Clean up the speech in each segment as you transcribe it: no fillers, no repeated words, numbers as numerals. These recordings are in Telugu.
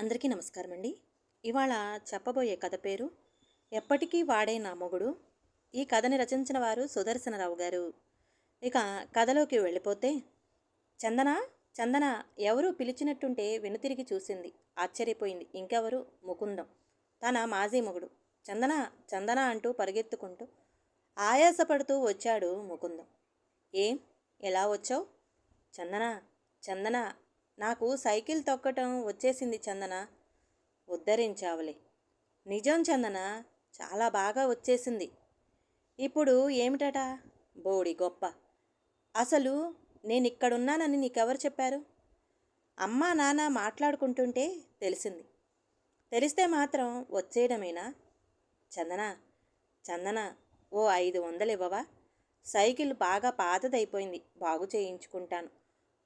అందరికీ నమస్కారం అండి. ఇవాళ చెప్పబోయే కథ పేరు ఎప్పటికీ వాడే నా మొగుడు. ఈ కథని రచించిన వారు సుదర్శనరావు గారు. ఇక కథలోకి వెళ్ళిపోతే, చందన, చందన ఎవరూ పిలిచినట్టుంటే వెనుతిరిగి చూసింది. ఆశ్చర్యపోయింది. ఇంకెవరు? ముకుందం, తన మాజీ మొగుడు. చందన, చందన అంటూ పరిగెత్తుకుంటూ ఆయాసపడుతూ వచ్చాడు ముకుందం. ఏం, ఎలా వచ్చావు? చందన, చందన, నాకు సైకిల్ తొక్కటం వచ్చేసింది చందన. ఉద్ధరించావులే. నిజం చందన, చాలా బాగా వచ్చేసింది. ఇప్పుడు ఏమిటట? బోడి గొప్ప. అసలు నేనిక్కడున్నానని నీకెవరు చెప్పారు? అమ్మా నాన్న మాట్లాడుకుంటుంటే తెలిసింది. తెలిస్తే మాత్రం వచ్చేయడమేనా? చందన, చందన, ఓ 500 ఇవ్వవా? సైకిల్ బాగా పాతదైపోయింది, బాగు చేయించుకుంటాను.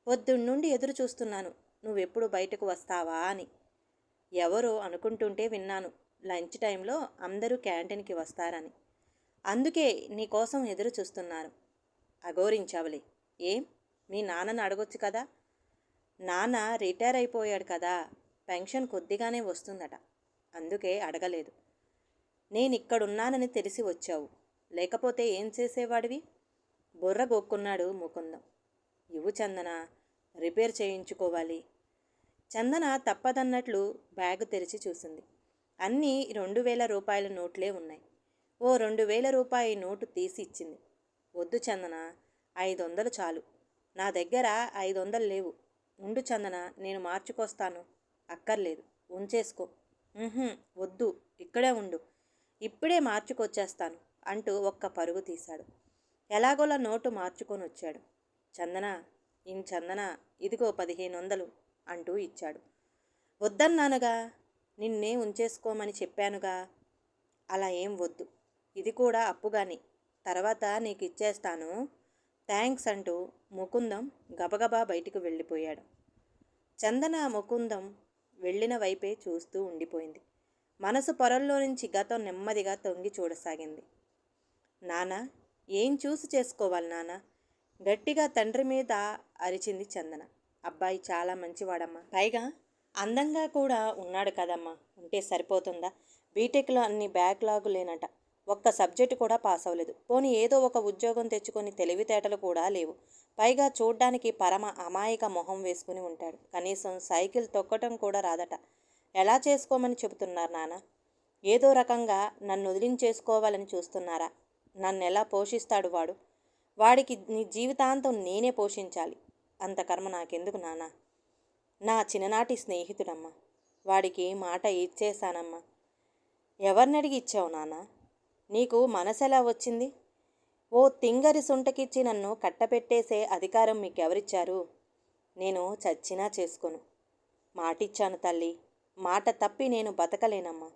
పొద్దున్నుండి ఎదురు చూస్తున్నాను, నువ్వెప్పుడు బయటకు వస్తావా అని. ఎవరో అనుకుంటుంటే విన్నాను, లంచ్ టైంలో అందరూ క్యాంటీన్కి వస్తారని. అందుకే నీకోసం ఎదురు చూస్తున్నారు. అఘోరించావులే. ఏం, మీ నాన్నని అడగొచ్చు కదా. నాన్న రిటైర్ అయిపోయాడు కదా, పెన్షన్ కొద్దిగానే వస్తుందట. అందుకే అడగలేదు. నేనిక్కడున్నానని తెలిసి వచ్చావు, లేకపోతే ఏం చేసేవాడివి? బుర్ర గోక్కున్నాడు ముకుందం. ఇవ్వు చందన, రిపేర్ చేయించుకోవాలి. చందన తప్పదన్నట్లు బ్యాగు తెరిచి చూసింది. అన్నీ 2000 రూపాయల నోట్లే ఉన్నాయి. ఓ 2000 రూపాయి నోటు తీసి ఇచ్చింది. వద్దు చందన, 500 చాలు. నా దగ్గర 500 లేవు. ఉండు చందన, నేను మార్చుకొస్తాను. అక్కర్లేదు, ఉంచేసుకో. వద్దు, ఇక్కడే ఉండు, ఇప్పుడే మార్చుకొచ్చేస్తాను అంటూ ఒక్క పరుగు తీశాడు. ఎలాగోలా నోటు మార్చుకొని వచ్చాడు. చందన, చందన, ఇదిగో 1500 అంటూ ఇచ్చాడు. వద్దన్నానుగా, నిన్నే ఉంచేసుకోమని చెప్పానుగా. అలా ఏం వద్దు, ఇది కూడా అప్పుగాని, తర్వాత నీకు ఇచ్చేస్తాను. థ్యాంక్స్ అంటూ ముకుందం గబగబా బయటికి వెళ్ళిపోయాడు. చందన ముకుందం వెళ్ళిన వైపే చూస్తూ ఉండిపోయింది. మనసు పొరల్లో నుంచి గతం నెమ్మదిగా తొంగి చూడసాగింది. నానా, ఏం చూసి చేసుకోవాలి నానా? గట్టిగా తండ్రి మీద అరిచింది చందన. అబ్బాయి చాలా మంచివాడమ్మా, పైగా అందంగా కూడా ఉన్నాడు కదమ్మా. ఉంటే సరిపోతుందా? బీటెక్లో అన్ని బ్యాక్లాగు లేనట. ఒక్క సబ్జెక్టు కూడా పాస్ అవ్వలేదు. పోనీ ఏదో ఒక ఉద్యోగం తెచ్చుకొని తెలివితేటలు కూడా లేవు. పైగా చూడ్డానికి పరమ అమాయక మొహం వేసుకుని ఉంటాడు. కనీసం సైకిల్ తొక్కటం కూడా రాదట. ఎలా చేసుకోమని చెబుతున్నారు నాన్న? ఏదో రకంగా నన్ను వదిలించేసుకోవాలని చూస్తున్నారా? నన్నెలా పోషిస్తాడు వాడు? వాడికి నీ జీవితాంతం నేనే పోషించాలి. అంత కర్మ నాకెందుకు నాన్న? నా చిన్ననాటి స్నేహితుడమ్మా, వాడికి మాట ఇచ్చేశానమ్మా. ఎవరినడిగి ఇచ్చావు నాన్న? నీకు మనసెలా వచ్చింది? ఓ తింగరి సుంటకిచ్చి నన్ను కట్టపెట్టేసే అధికారం మీకెవరిచ్చారు? నేను చచ్చినా చేసుకోను. మాటిచ్చాను తల్లి, మాట తప్పి నేను బతకలేనమ్మా.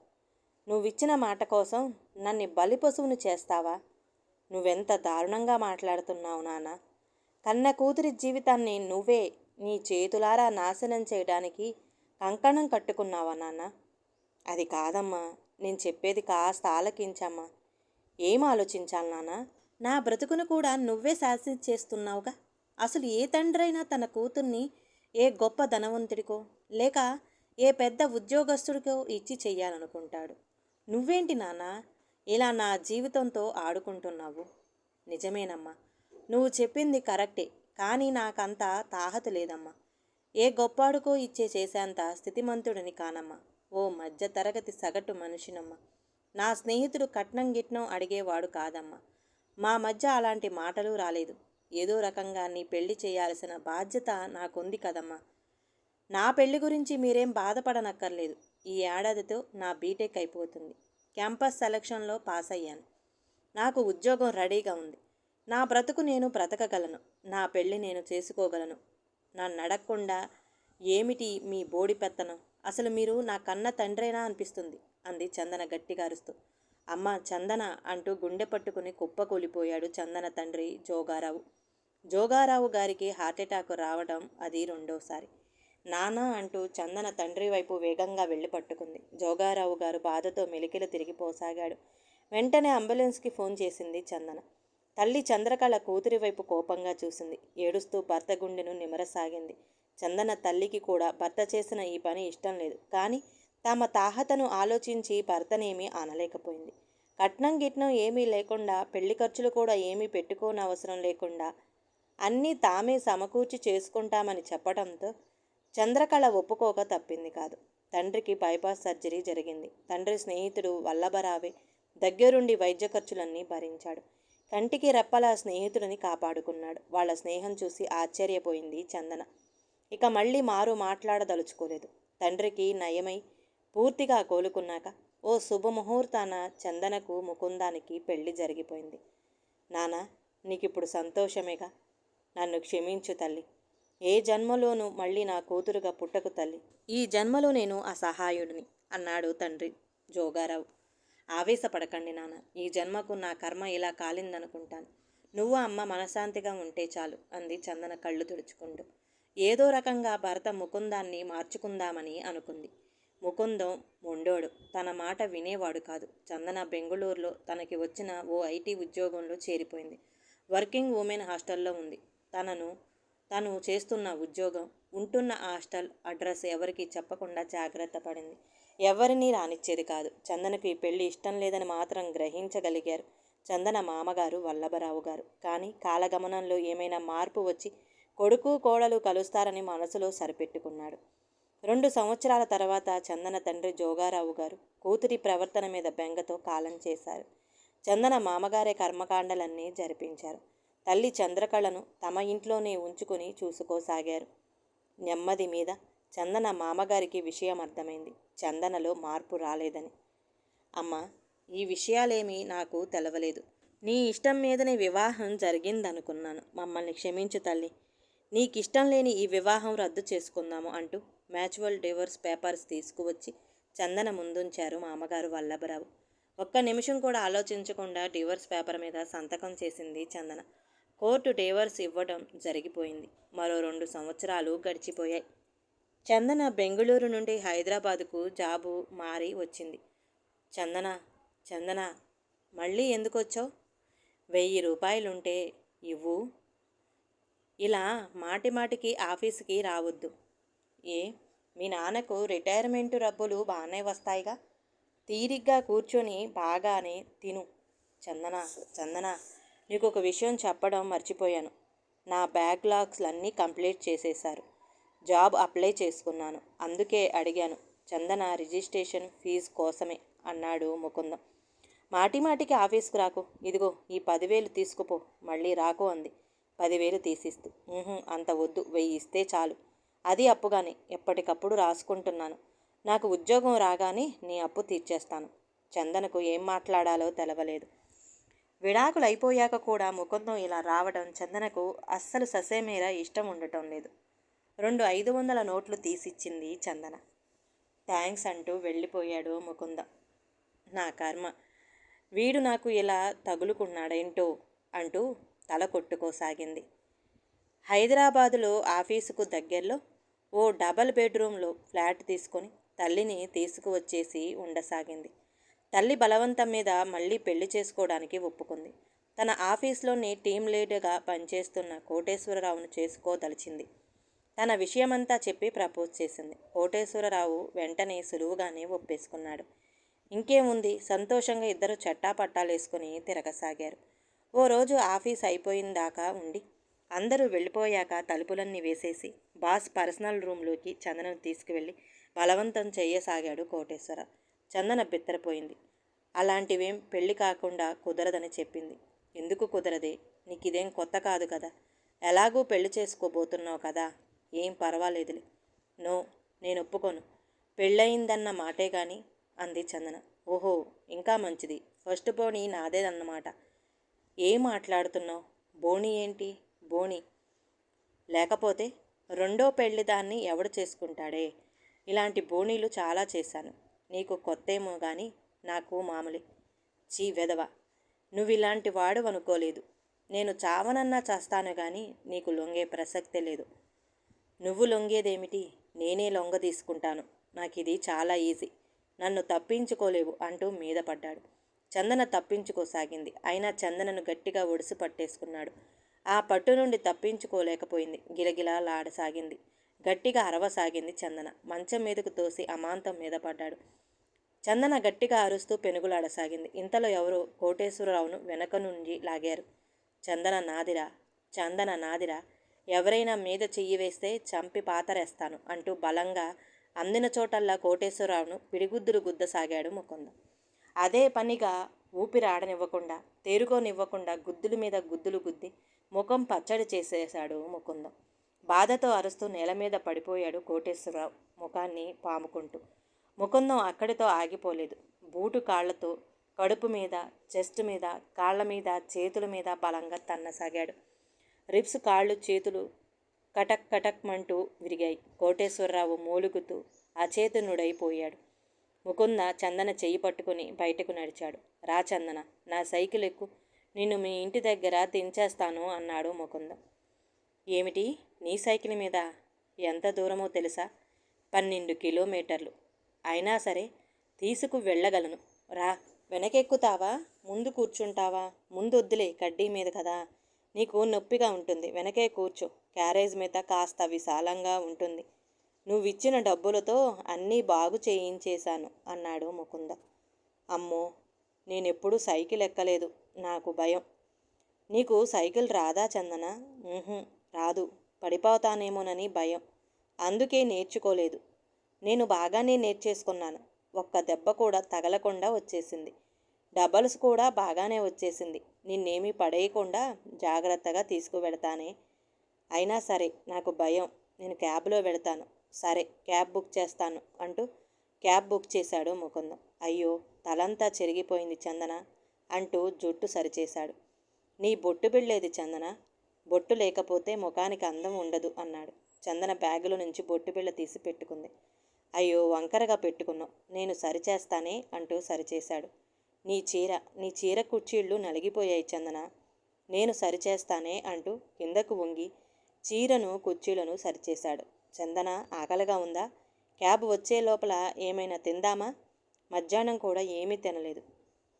నువ్విచ్చిన మాట కోసం నన్ను బలిపశువును చేస్తావా? నువ్వెంత దారుణంగా మాట్లాడుతున్నావు నాన్న. కన్న కూతురి జీవితాన్ని నువ్వే నీ చేతులారా నాశనం చేయడానికి కంకణం కట్టుకున్నావా నాన్న? అది కాదమ్మా, నేను చెప్పేది కాస్త ఆలకించమ్మా. ఏం ఆలోచించాలి నాన్న? నా బ్రతుకును కూడా నువ్వే శాసించేస్తున్నావుగా. అసలు ఏ తండ్రైనా తన కూతుర్ని ఏ గొప్ప ధనవంతుడికో లేక ఏ పెద్ద ఉద్యోగస్తుడికో ఇచ్చి చెయ్యాలనుకుంటాడు. నువ్వేంటి నాన్న ఇలా నా జీవితంతో ఆడుకుంటున్నావు? నిజమేనమ్మా, నువ్వు చెప్పింది కరెక్టే. కానీ నాకంత తాహత లేదమ్మా. ఏ గొప్పాడుకో ఇచ్చే చేసేంత స్థితిమంతుడిని కానమ్మా. ఓ మధ్య తరగతి సగటు మనిషినమ్మా. నా స్నేహితుడు కట్నం గిట్నం అడిగేవాడు కాదమ్మా. మా మధ్య అలాంటి మాటలు రాలేదు. ఏదో రకంగా నీ పెళ్లి చేయాల్సిన బాధ్యత నాకుంది కదమ్మా. నా పెళ్లి గురించి మీరేం బాధపడనక్కర్లేదు. ఈ ఏడాదితో నా బీటెక్ అయిపోతుంది. క్యాంపస్ సెలక్షన్లో పాస్ అయ్యాను. నాకు ఉద్యోగం రెడీగా ఉంది. నా బ్రతుకు నేను బ్రతకగలను. నా పెళ్ళి నేను చేసుకోగలను. నన్ను అడగకుండా ఏమిటి మీ బోడి పెత్తనం? అసలు మీరు నా కన్న తండ్రేనా అనిపిస్తుంది అంది చందన గట్టిగా అరుస్తూ. అమ్మ చందన అంటూ గుండె పట్టుకుని కుప్పకూలిపోయాడు చందన తండ్రి జోగారావు. జోగారావు గారికి హార్ట్అటాక్ రావడం అది రెండోసారి. నానా అంటూ చందన తండ్రి వైపు వేగంగా వెళ్ళి పట్టుకుంది. జోగారావు గారు బాధతో మెలికలు తిరిగిపోసాగాడు. వెంటనే అంబులెన్స్కి ఫోన్ చేసింది చందన. తల్లి చంద్రకళ కూతురి వైపు కోపంగా చూసింది. ఏడుస్తూ భర్త గుండెను నిమరసాగింది. చందన తల్లికి కూడా భర్త చేసిన ఈ పని ఇష్టం లేదు. కానీ తమ తాహతను ఆలోచించి భర్తనేమీ అనలేకపోయింది. కట్నం గిట్నం ఏమీ లేకుండా, పెళ్లి ఖర్చులు కూడా ఏమీ పెట్టుకోనవసరం లేకుండా అన్నీ తామే సమకూర్చి చేసుకుంటామని చెప్పడంతో చంద్రకళ ఒప్పుకోక తప్పింది కాదు. తండ్రికి బైపాస్ సర్జరీ జరిగింది. తండ్రి స్నేహితుడు వల్లభరావే దగ్గరుండి వైద్య ఖర్చులన్నీ భరించాడు. కంటికి రెప్పలా స్నేహితుడిని కాపాడుకున్నాడు. వాళ్ళ స్నేహం చూసి ఆశ్చర్యపోయింది చందన. ఇక మళ్ళీ మారు మాట్లాడదలుచుకోలేదు. తండ్రికి నయమై పూర్తిగా కోలుకున్నాక ఓ శుభముహూర్తాన చందనకు ముకుందానికి పెళ్లి జరిగిపోయింది. నానా, నీకిప్పుడు సంతోషమేగా? నన్ను క్షమించు తల్లి. ఏ జన్మలోనూ మళ్ళీ నా కూతురుగా పుట్టకు తల్లి. ఈ జన్మలో నేను అసహాయుడిని అన్నాడు తండ్రి జోగారావు. ఆవేశపడకండి నాన్న. ఈ జన్మకు నా కర్మ ఇలా కాలిందనుకుంటాను. నువ్వు అమ్మ మనశ్శాంతిగా ఉంటే చాలు అంది చందన కళ్ళు తుడుచుకుంటూ. ఏదో రకంగా భర్త ముకుందాన్ని మార్చుకుందామని అనుకుంది. ముకుందం మొండోడు. తన మాట వినేవాడు కాదు. చందన బెంగుళూరులో తనకి వచ్చిన ఓ ఐటీ ఉద్యోగంలో చేరిపోయింది. వర్కింగ్ ఉమెన్ హాస్టల్లో ఉంది. తను చేస్తున్న ఉద్యోగం, ఉంటున్న హాస్టల్ అడ్రస్ ఎవరికీ చెప్పకుండా జాగ్రత్త పడింది. ఎవరినీ రానిచ్చేది కాదు. చందనకు ఈ పెళ్లి ఇష్టం లేదని మాత్రం గ్రహించగలిగారు చందన మామగారు వల్లభరావు గారు. కానీ కాలగమనంలో ఏమైనా మార్పు వచ్చి కొడుకు కోడలు కలుస్తారని మనసులో సరిపెట్టుకున్నాడు. 2 సంవత్సరాల తర్వాత చందన తండ్రి జోగారావు గారు కూతురి ప్రవర్తన మీద బెంగతో కాలం చేశారు. చందన మామగారే కర్మకాండలన్నీ జరిపించారు. తల్లి చంద్రకళను తమ ఇంట్లోనే ఉంచుకుని చూసుకోసాగారు. నెమ్మది మీద చందన మామగారికి విషయం అర్థమైంది. చందనలో మార్పు రాలేదని. అమ్మా, ఈ విషయాలేమీ నాకు తెలవలేదు. నీ ఇష్టం మీదనే వివాహం జరిగిందనుకున్నాను. మమ్మల్ని క్షమించు తల్లి. నీకిష్టం లేని ఈ వివాహం రద్దు చేసుకుందాము అంటూ మ్యాచువల్ డివోర్స్ పేపర్స్ తీసుకువచ్చి చందన ముందుంచారు మామగారు వల్లభరావు. ఒక్క నిమిషం కూడా ఆలోచించకుండా డివోర్స్ పేపర్ మీద సంతకం చేసింది చందన. కోర్టు డివోర్స్ ఇవ్వడం జరిగిపోయింది. మరో 2 సంవత్సరాలు గడిచిపోయాయి. చందన బెంగుళూరు నుండి హైదరాబాదుకు జాబు మారి వచ్చింది. చందన మళ్ళీ ఎందుకు వచ్చావు? 1000 రూపాయలుంటే ఇవ్వు. ఇలా మాటిమాటికి ఆఫీసుకి రావద్దు. ఏ, మీ నాన్నకు రిటైర్మెంటు డబ్బులు బాగానే వస్తాయిగా. తీరిగ్గా కూర్చొని బాగానే తిను. చందన నీకు ఒక విషయం చెప్పడం మర్చిపోయాను. నా బ్యాక్లాగ్స్లన్నీ కంప్లీట్ చేసేశారు. జాబ్ అప్లై చేసుకున్నాను. అందుకే అడిగాను. చందన రిజిస్ట్రేషన్ ఫీజు కోసమే అన్నాడు ముకుందం. మాటిమాటికి ఆఫీస్కు రాకు. ఇదిగో ఈ 10,000 తీసుకుపో. మళ్ళీ రాకు అంది 10,000 తీసిస్తూ. అంత వద్దు, 1000 ఇస్తే చాలు. అది అప్పుగానే ఎప్పటికప్పుడు రాసుకుంటున్నాను. నాకు ఉద్యోగం రాగానే నీ అప్పు తీర్చేస్తాను. చందనకు ఏం మాట్లాడాలో తెలవలేదు. విడాకులు అయిపోయాక కూడా ముకుందం ఇలా రావడం చందనకు అస్సలు ససేమీరా ఇష్టం ఉండటం లేదు. 2 500 నోట్లు తీసిచ్చింది చందన. థ్యాంక్స్ అంటూ వెళ్ళిపోయాడు ముకుందం. నా కర్మ, వీడు నాకు ఇలా తగులుకున్నాడేంటో అంటూ తల కొట్టుకోసాగింది. హైదరాబాదులో ఆఫీసుకు దగ్గరలో ఓ డబల్ బెడ్రూమ్లో ఫ్లాట్ తీసుకొని తల్లిని తీసుకువచ్చేసి ఉండసాగింది. తల్లి బలవంతం మీద మళ్ళీ పెళ్లి చేసుకోవడానికి ఒప్పుకుంది. తన ఆఫీస్లోని టీం లీడర్గా పనిచేస్తున్న కోటేశ్వరరావును చేసుకోదలిచింది. తన విషయమంతా చెప్పి ప్రపోజ్ చేసింది. కోటేశ్వరరావు వెంటనే సులువుగానే ఒప్పేసుకున్నాడు. ఇంకేముంది, సంతోషంగా ఇద్దరు చట్టాపట్టాలేసుకుని తిరగసాగారు. ఓ రోజు ఆఫీస్ అయిపోయిందాకా ఉండి అందరూ వెళ్ళిపోయాక తలుపులన్నీ వేసేసి బాస్ పర్సనల్ రూమ్లోకి చందనను తీసుకువెళ్ళి బలవంతం చెయ్యసాగాడు కోటేశ్వరరావు. చందన బిత్తరపోయింది. అలాంటివేం పెళ్లి కాకుండా కుదరదని చెప్పింది. ఎందుకు కుదరదే? నీకిదేం కొత్త కాదు కదా. ఎలాగూ పెళ్లి చేసుకోబోతున్నావు కదా. ఏం పర్వాలేదులే. నో, నేను ఒప్పుకోను. పెళ్ళయిందన్న మాటే కానీ అంది చందన. ఓహో, ఇంకా మంచిది. ఫస్ట్ బోణి నాదేదన్నమాట. ఏం మాట్లాడుతున్నావు? బోణి ఏంటి? బోణి లేకపోతే రెండో పెళ్లి దాన్ని ఎవడు చేసుకుంటాడే? ఇలాంటి బోణీలు చాలా చేశాను. నీకు కొత్తేమో కానీ నాకు మామూలే. చీ వెధవ, నువ్విలాంటి వాడు అనుకోలేదు. నేను చావనన్నా చేస్తాను కానీ నీకు లొంగే ప్రసక్తే లేదు. నువ్వు లొంగేదేమిటి? నేనే లొంగ తీసుకుంటాను. నాకిది చాలా ఈజీ. నన్ను తప్పించుకోలేవు అంటూ మీద పడ్డాడు. చందన తప్పించుకోసాగింది. అయినా చందనను గట్టిగా ఒడిసి పట్టేసుకున్నాడు. ఆ పట్టు నుండి తప్పించుకోలేకపోయింది. గిలగిలాలాడసాగింది. గట్టిగా అరవసాగింది చందన. మంచం మీదకు తోసి అమాంతం మీద పడ్డాడు. చందన గట్టిగా అరుస్తూ పెనుగులాడసాగింది. ఇంతలో ఎవరో కోటేశ్వరరావును వెనక నుంచి లాగారు. చందన నాదిరా, చందన నాదిరా, ఎవరైనా మీద చెయ్యి వేస్తే చంపి పాతరేస్తాను అంటూ బలంగా అందిన చోటల్లా కోటేశ్వరరావును పిడిగుద్దులు గుద్దసాగాడు ముకుందం. అదే పనిగా ఊపిరి ఆడనివ్వకుండా, తేరుకోనివ్వకుండా గుద్దుల మీద గుద్దులు గుద్ది ముఖం పచ్చడి చేసేశాడు ముకుందం. బాధతో అరుస్తూ నేల మీద పడిపోయాడు కోటేశ్వరరావు ముఖాన్ని పాముకుంటూ. ముకుందం అక్కడితో ఆగిపోలేదు. బూటు కాళ్లతో కడుపు మీద, చెస్ట్ మీద, కాళ్ల మీద, చేతుల మీద బలంగా తన్నసాగాడు. రిబ్స్, కాళ్ళు, చేతులు కటక్ కటక్మంటూ విరిగాయి. కోటేశ్వరరావు మూలుగుతూ అచేతనుడైపోయాడు. ముకుంద చందన చెయ్యి పట్టుకుని బయటకు నడిచాడు. రా చందన, నా సైకిల్ ఎక్కు, నిన్ను మీ ఇంటి దగ్గర దించేస్తాను అన్నాడు ముకుందం. ఏమిటి, నీ సైకిల్ మీద? ఎంత దూరమో తెలుసా? 12 కిలోమీటర్లు. అయినా సరే తీసుకు వెళ్ళగలను. రా. వెనకెక్కుతావా, ముందు కూర్చుంటావా? ముందు వద్దులే, కడ్డీ మీద కదా, నీకు నొప్పిగా ఉంటుంది. వెనకే కూర్చో, క్యారేజ్ మీద కాస్త విశాలంగా ఉంటుంది. నువ్విచ్చిన డబ్బులతో అన్నీ బాగు చేయించేశాను అన్నాడు ముకుంద. అమ్మో, నేనెప్పుడు సైకిల్ ఎక్కలేదు, నాకు భయం. నీకు సైకిల్ రాదా చందన? రాదు, పడిపోతానేమోనని భయం, అందుకే నేర్చుకోలేదు. నేను బాగానే నేర్చేసుకున్నాను. ఒక్క దెబ్బ కూడా తగలకుండా వచ్చేసింది. డబల్స్ కూడా బాగానే వచ్చేసింది. నిన్నేమీ పడేయకుండా జాగ్రత్తగా తీసుకువెళతానే. అయినా సరే నాకు భయం, నేను క్యాబ్లో వెళతాను. సరే, క్యాబ్ బుక్ చేస్తాను అంటూ క్యాబ్ బుక్ చేశాడు ముకుందం. అయ్యో, తలంతా చెరిగిపోయింది చందన అంటూ జుట్టు సరిచేశాడు. నీ బొట్టు బిళ్ళేది చందన? బొట్టు లేకపోతే ముఖానికి అందం ఉండదు అన్నాడు. చందన బ్యాగులో నుంచి బొట్టు బిళ్ళ తీసి పెట్టుకుంది. అయ్యో, వంకరగా పెట్టుకున్నావు, నేను సరిచేస్తానే అంటూ సరిచేశాడు. నీ చీర కుర్చీళ్ళు నలిగిపోయాయి చందన, నేను సరిచేస్తానే అంటూ కిందకు వంగి చీరను కుర్చీలను సరిచేశాడు. చందన, ఆకలిగా ఉందా? క్యాబ్ వచ్చే లోపల ఏమైనా తిందామా? మధ్యాహ్నం కూడా ఏమీ తినలేదు.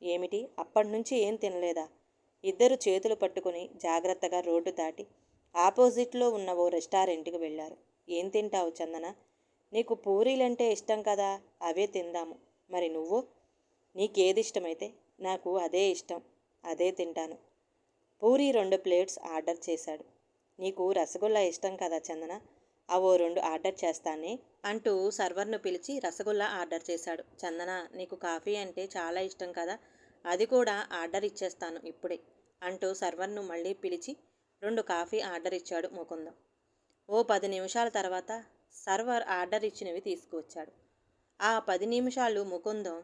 ఏమిటి, అప్పటినుంచి ఏం తినలేదా? ఇద్దరు చేతులు పట్టుకుని జాగ్రత్తగా రోడ్డు దాటి ఆపోజిట్లో ఉన్న ఓ రెస్టారెంట్కి వెళ్ళారు. ఏం తింటావు చందన? నీకు పూరీలంటే ఇష్టం కదా, అవే తిందాము. మరి నువ్వు? నీకేది ఇష్టమైతే నాకు అదే ఇష్టం, అదే తింటాను. పూరీ 2 ప్లేట్స్ ఆర్డర్ చేశాడు. నీకు రసగుల్లా ఇష్టం కదా చందన, అవో 2 ఆర్డర్ చేస్తానే అంటూ సర్వర్ను పిలిచి రసగుల్లా ఆర్డర్ చేశాడు. చందన, నీకు కాఫీ అంటే చాలా ఇష్టం కదా, అది కూడా ఆర్డర్ ఇచ్చేస్తాను ఇప్పుడే అంటూ సర్వర్ను మళ్ళీ పిలిచి 2 కాఫీ ఆర్డర్ ఇచ్చాడు ముకుందం. ఓ 10 నిమిషాల తర్వాత సర్వర్ ఆర్డర్ ఇచ్చినవి తీసుకువచ్చాడు. ఆ 10 నిమిషాలు ముకుందం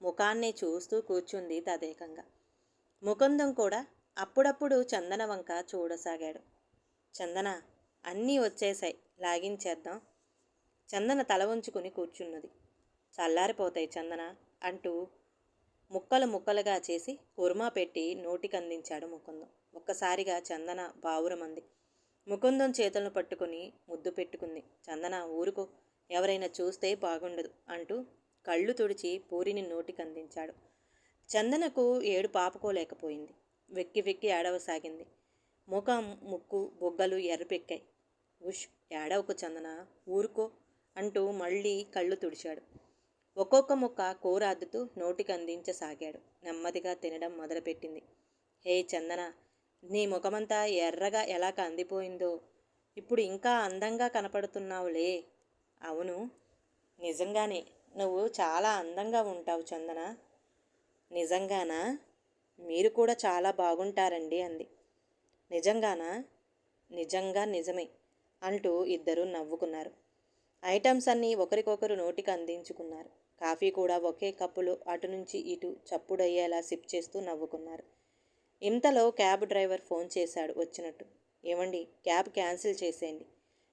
ముఖాన్నే చూస్తూ కూర్చుంది తదేకంగా. ముకుందం కూడా అప్పుడప్పుడు చందన వంక చూడసాగాడు. చందన, అన్నీ వచ్చేశాయి, లాగించేద్దాం. చందన తల వంచుకుని కూర్చున్నది. చల్లారిపోతాయి చందన అంటూ ముక్కలు ముక్కలుగా చేసి కుర్మా పెట్టి నోటికందించాడు ముకుందం. ఒక్కసారిగా చందన బావురమంది. ముకుందం చేతులను పట్టుకుని ముద్దు పెట్టుకుంది. చందన, ఊరుకో, ఎవరైనా చూస్తే బాగుండదు అంటూ కళ్ళు తుడిచి పూరిని నోటికందించాడు. చందనకు ఏడు పాపుకోలేకపోయింది. వెక్కి వెక్కి ఏడవసాగింది. ముఖం, ముక్కు, బొగ్గలు ఎర్రపెక్కాయి. ఉష్, ఏడవకు చందన, ఊరుకో అంటూ మళ్ళీ కళ్ళు తుడిచాడు. ఒక్కొక్క ముక్క కూర అద్దుతూ నోటికందించసాగాడు. నెమ్మదిగా తినడం మొదలుపెట్టింది. హే చందన, నీ ముఖమంతా ఎర్రగా ఎలా కందిపోయిందో, ఇప్పుడు ఇంకా అందంగా కనపడుతున్నావులే. అవును, నిజంగానే నువ్వు చాలా అందంగా ఉంటావు చందన. నిజంగానా? మీరు కూడా చాలా బాగుంటారండి అంది. నిజంగానా? నిజంగా నిజమే అంటూ ఇద్దరూ నవ్వుకున్నారు. ఐటమ్స్ అన్నీ ఒకరికొకరు నోటికి అందించుకున్నారు. కాఫీ కూడా ఒకే కప్పులో అటు నుంచి ఇటు చప్పుడయ్యేలా సిప్ చేస్తూ నవ్వుకున్నారు. ఇంతలో క్యాబ్ డ్రైవర్ ఫోన్ చేశాడు వచ్చినట్టు. ఏమండి, క్యాబ్ క్యాన్సిల్ చేసేయండి,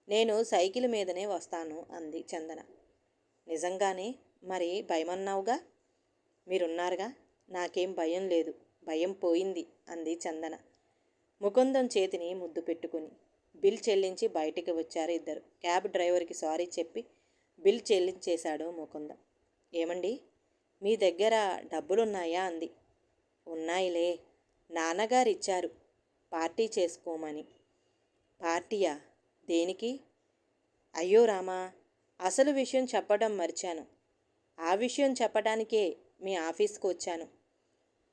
నేను సైకిల్ మీదనే వస్తాను అంది చందన. నిజంగానే? మరి భయమన్నావుగా? మీరున్నారుగా, నాకేం భయం లేదు, భయం పోయింది అంది చందన ముకుందం చేతిని ముద్దు పెట్టుకుని. బిల్ చెల్లించి బయటికి వచ్చారు ఇద్దరు. క్యాబ్ డ్రైవర్కి సారీ చెప్పి బిల్ చెల్లించేశాడు ముకుందం. ఏమండి, మీ దగ్గర డబ్బులున్నాయా అంది. ఉన్నాయిలే, నాన్నగారు ఇచ్చారు పార్టీ చేసుకోమని. పార్టీయా? దేనికి? అయ్యో రామా, అసలు విషయం చెప్పడం మర్చాను. ఆ విషయం చెప్పడానికే మీ ఆఫీస్కి వచ్చాను.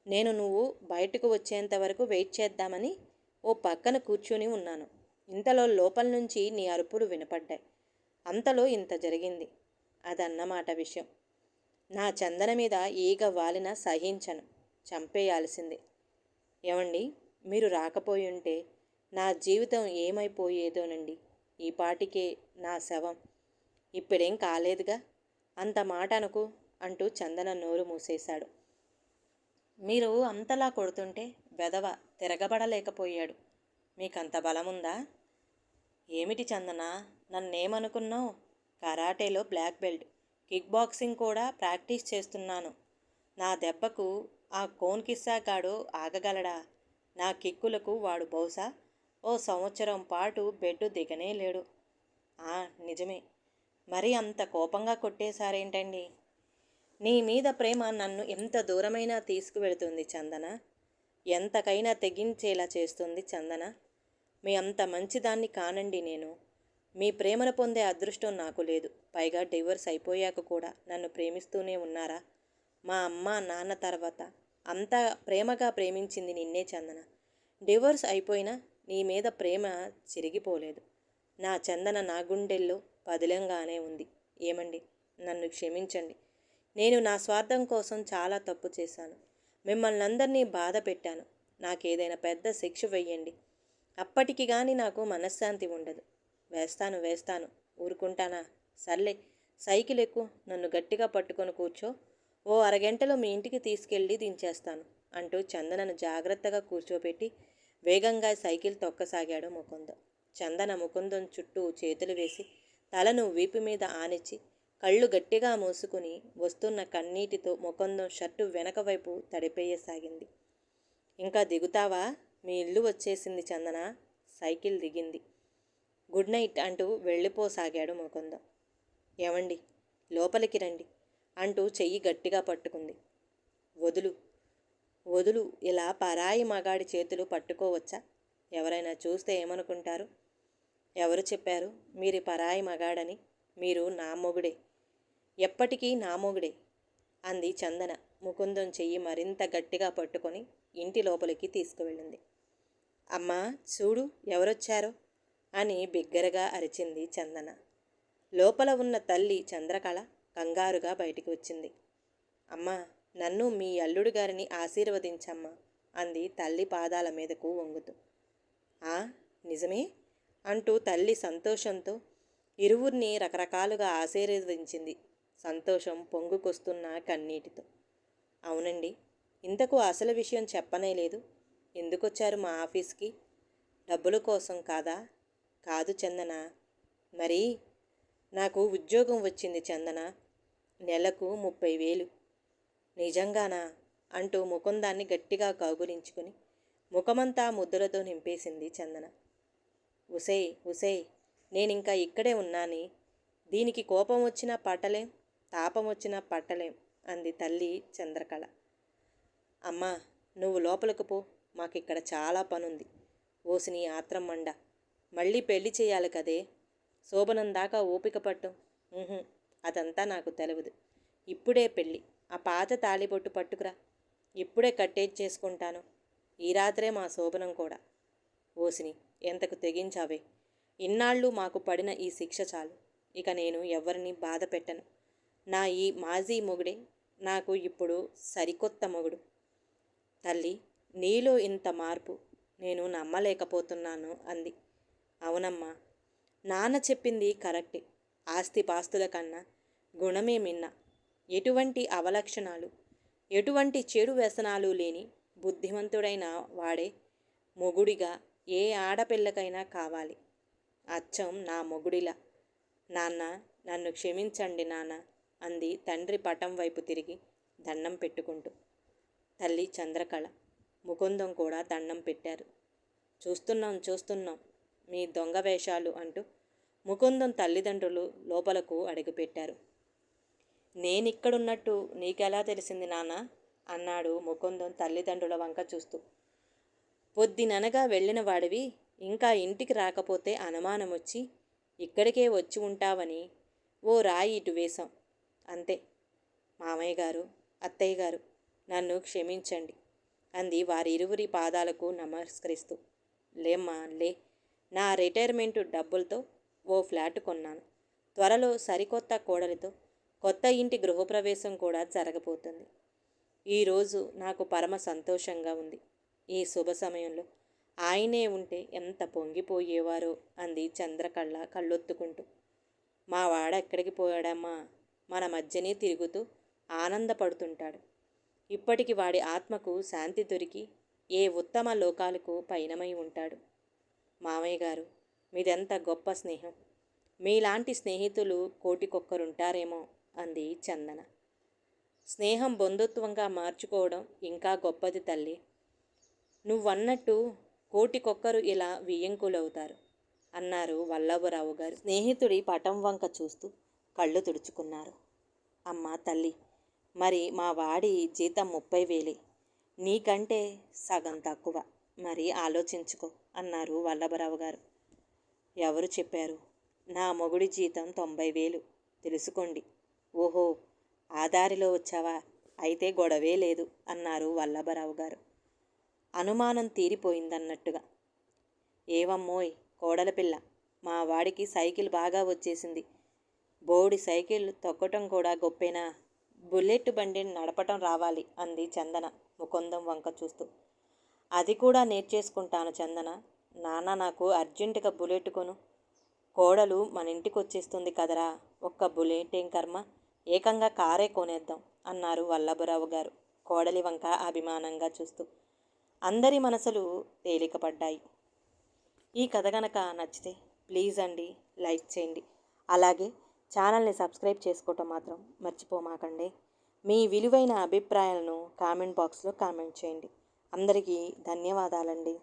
నేను నువ్వు బయటకు వచ్చేంత వరకు వెయిట్ చేద్దామని ఓ పక్కన కూర్చుని ఉన్నాను. ఇంతలో లోపల నుంచి నీ అరుపులు వినపడ్డాయి. అంతలో ఇంత జరిగింది. అదన్నమాట విషయం. నా చందన మీద ఈగ వాలిన సహించను, చంపేయాల్సింది. ఏమండి, మీరు రాకపోయి ఉంటే నా జీవితం ఏమైపోయేదోనండి. ఈ పాటికే నా శవం. ఇప్పుడేం కాలేదుగా, అంత మాట అనుకు అంటూ చందన నోరు మూసేశాడు. మీరు అంతలా కొడుతుంటే వెధవ తిరగబడలేకపోయాడు. మీకంత బలముందా? ఏమిటి చందన, నన్నేమనుకున్నావు? కరాటేలో బ్లాక్ బెల్ట్, కిక్ బాక్సింగ్ కూడా ప్రాక్టీస్ చేస్తున్నాను. నా దెబ్బకు ఆ కోన్ కిస్సాగాడు ఆగగలడా? నా కిక్కులకు వాడు బహుశా ఓ సంవత్సరం పాటు బెడ్ దిగనే లేడు. నిజమే. మరి అంత కోపంగా కొట్టేశారేంటండి? నీ మీద ప్రేమ నన్ను ఎంత దూరమైనా తీసుకువెళుతుంది చందన. ఎంతకైనా తెగించేలా చేస్తుంది చందన. మీ అంత మంచిదాన్ని కానండి నేను. మీ ప్రేమను పొందే అదృష్టం నాకు లేదు. పైగా డివోర్స్ అయిపోయాక కూడా నన్ను ప్రేమిస్తూనే ఉన్నారా? మా అమ్మ నాన్న తర్వాత అంత ప్రేమగా ప్రేమించింది నిన్నే చందన. డివోర్స్ అయిపోయినా నీ మీద ప్రేమ చిరిగిపోలేదు. నా చందన నా గుండెల్లో పదిలంగానే ఉంది. ఏమండి, నన్ను క్షమించండి. నేను నా స్వార్థం కోసం చాలా తప్పు చేశాను. మిమ్మల్ని అందరినీ బాధ పెట్టాను. నాకేదైనా పెద్ద శిక్ష వెయ్యండి. అప్పటికి కానీ నాకు మనశ్శాంతి ఉండదు. వేస్తాను. ఊరుకుంటానా? సర్లే, సైకిల్ ఎక్కు, నన్ను గట్టిగా పట్టుకొని కూర్చో. ఓ అరగంటలో మీ ఇంటికి తీసుకెళ్ళి దించేస్తాను అంటూ చందనను జాగ్రత్తగా కూర్చోబెట్టి వేగంగా సైకిల్ తొక్కసాగాడు ముకుందం. చందన ముకుందం చుట్టూ చేతులు వేసి తలను వీపు మీద ఆనిచ్చి కళ్ళు గట్టిగా మూసుకుని వస్తున్న కన్నీటితో ముకుందం షర్టు వెనక వైపు తడిపేయసాగింది. ఇంకా దిగుతావా? మీ ఇల్లు వచ్చేసింది చందన. సైకిల్ దిగింది. గుడ్ నైట్ అంటూ వెళ్ళిపోసాగాడు ముకుందం. ఏమండి, లోపలికి రండి అంటూ చెయ్యి గట్టిగా పట్టుకుంది. వదులు వదులు, ఇలా పరాయి మగాడి చేతులు పట్టుకోవచ్చా? ఎవరైనా చూస్తే ఏమనుకుంటారు? ఎవరు చెప్పారు మీరు పరాయి మగాడని? మీరు నా మొగుడే, ఎప్పటికీ నా మొగుడే అంది చందన ముకుందం చెయ్యి మరింత గట్టిగా పట్టుకొని ఇంటి లోపలికి తీసుకువెళ్ళింది. అమ్మా చూడు ఎవరొచ్చారో అని బిగ్గరగా అరిచింది చందన. లోపల ఉన్న తల్లి చంద్రకళ కంగారుగా బయటికి వచ్చింది. అమ్మా, నన్ను మీ అల్లుడు గారిని ఆశీర్వదించమ్మా అంది తల్లి పాదాల మీదకు వంగుతూ. నిజమే అంటూ తల్లి సంతోషంతో ఇరువురిని రకరకాలుగా ఆశీర్వదించింది, సంతోషం పొంగుకొస్తున్న కన్నీటితో. అవునండి, ఇంతకు అసలు విషయం చెప్పనే లేదు. ఎందుకొచ్చారు మా ఆఫీస్కి? డబ్బుల కోసం కాదా? కాదు చందన. మరి? నాకు ఉద్యోగం వచ్చింది చందన, నెలకు 30,000. నిజంగానా అంటూ ముకుందాన్ని గట్టిగా కౌగులించుకుని ముఖమంతా ముద్దులతో నింపేసింది చందన. ఉసే, నేనింకా ఇక్కడే ఉన్నాని. దీనికి కోపం వచ్చినా పట్టలేం, తాపం వచ్చినా పట్టలేం అంది తల్లి చంద్రకళ. అమ్మా, నువ్వు లోపలికి పో, మాకిక్కడ చాలా పనుంది. ఓసిని ఆత్రం మండ, మళ్ళీ పెళ్లి చేయాలి కదే. శోభనం దాకా ఓపిక పట్టు. అదంతా నాకు తెలియదు. ఇప్పుడే పెళ్ళి. ఆ పాత తాళిబొట్టు పట్టుకురా, ఇప్పుడే కట్టేజ్ చేసుకుంటాను. ఈ రాత్రే మా శోభనం కూడా. ఓసిని, ఎంతకు తెగించావే. ఇన్నాళ్ళు మాకు పడిన ఈ శిక్ష చాలు. ఇక నేను ఎవరిని బాధ పెట్టను. నా ఈ మాజీ మొగుడే నాకు ఇప్పుడు సరికొత్త మొగుడు. తల్లి, నీలో ఇంత మార్పు నేను నమ్మలేకపోతున్నాను అంది. అవునమ్మా, నాన్న చెప్పింది కరెక్టే. ఆస్తిపాస్తుల కన్నా గుణమే మిన్న. ఎటువంటి అవలక్షణాలు, ఎటువంటి చెడు వ్యసనాలు లేని బుద్ధిమంతుడైన వాడే మొగుడిగా ఏ ఆడపిల్లకైనా కావాలి. అచ్చం నా మొగుడిలా. నాన్న, నన్ను క్షమించండి నాన్న అంది తండ్రి పటం వైపు తిరిగి దండం పెట్టుకుంటూ. తల్లి చంద్రకళ, ముకుందం కూడా దండం పెట్టారు. చూస్తున్నాం మీ దొంగ వేషాలు అంటూ ముకుందం తల్లిదండ్రులు లోపలకు అడుగుపెట్టారు. నేనిక్కడున్నట్టు నీకెలా తెలిసింది నాన్న అన్నాడు ముకుందం తల్లిదండ్రుల వంక చూస్తూ. పొద్దుననగా వెళ్ళిన వాడివి ఇంకా ఇంటికి రాకపోతే అనుమానం వచ్చి ఇక్కడికే వచ్చి ఉంటావని ఓ రాయి ఇటు వేశాం అంతే. మామయ్య గారు, అత్తయ్య గారు, నన్ను క్షమించండి అంది వారిరువురి పాదాలకు నమస్కరిస్తూ. లేమ్మా లే, నా రిటైర్మెంట్ డబ్బులతో ఓ ఫ్లాట్ కొన్నాను. త్వరలో సరికొత్త కోడలితో కొత్త ఇంటి గృహప్రవేశం కూడా జరగబోతుంది. ఈరోజు నాకు పరమ సంతోషంగా ఉంది. ఈ శుభ సమయంలో ఆయనే ఉంటే ఎంత పొంగిపోయేవారో అంది చంద్రకళ కళ్ళొత్తుకుంటూ. మా వాడ ఎక్కడికి పోయాడమ్మా, మన మధ్యనే తిరుగుతూ ఆనందపడుతుంటాడు. ఇప్పటికి వాడి ఆత్మకు శాంతి దొరికి ఏ ఉత్తమ లోకాలకు పయనమై ఉంటాడు. మామయ్య గారు, మీదెంత గొప్ప స్నేహం. మీలాంటి స్నేహితులు కోటికొక్కరుంటారేమో అంది చందన. స్నేహం బంధుత్వంగా మార్చుకోవడం ఇంకా గొప్పది తల్లి. నువ్వన్నట్టు కోటికొక్కరు ఇలా వియ్యంకులవుతారు అన్నారు వల్లభరావు గారు. స్నేహితుడి పటం వంక చూస్తూ కళ్ళు తుడుచుకున్నారు. అమ్మా తల్లి, మరి మా వాడి జీతం 30,000. నీకంటే సగం తక్కువ. మరి ఆలోచించుకో అన్నారు వల్లభరావు గారు. ఎవరు చెప్పారు? నా మొగుడి జీతం 90,000. తెలుసుకోండి. ఓహో, ఆ దారిలో వచ్చావా? అయితే గొడవే లేదు అన్నారు వల్లభరావు గారు అనుమానం తీరిపోయిందన్నట్టుగా. ఏవమ్మోయ్ కోడల పిల్ల, మా వాడికి సైకిల్ బాగా వచ్చేసింది. బోడి సైకిల్ తొక్కటం కూడా గొప్పేనా? బుల్లెట్ బండిని నడపటం రావాలి అంది చందన ముకుందం వంక చూస్తూ. అది కూడా నేర్చేసుకుంటాను చందన. నాన్న నాకు అర్జెంటుగా బుల్లెట్ కొను. కోడలు మన ఇంటికి వచ్చేస్తుంది కదరా, ఒక్క బుల్లెట్ ఏం కర్మ, ఏకంగా కారే కొనేద్దాం అన్నారు వల్లభరావు గారు కోడలి వంక అభిమానంగా చూస్తూ. అందరి మనసులు తేలికపడ్డాయి. ఈ కథ గనక నచ్చితే ప్లీజ్ అండి లైక్ చేయండి. అలాగే ఛానల్ని సబ్స్క్రైబ్ చేసుకోవటం మాత్రం మర్చిపోమాకండి. మీ విలువైన అభిప్రాయాలను కామెంట్ బాక్స్లో కామెంట్ చేయండి. అందరికీ ధన్యవాదాలండి.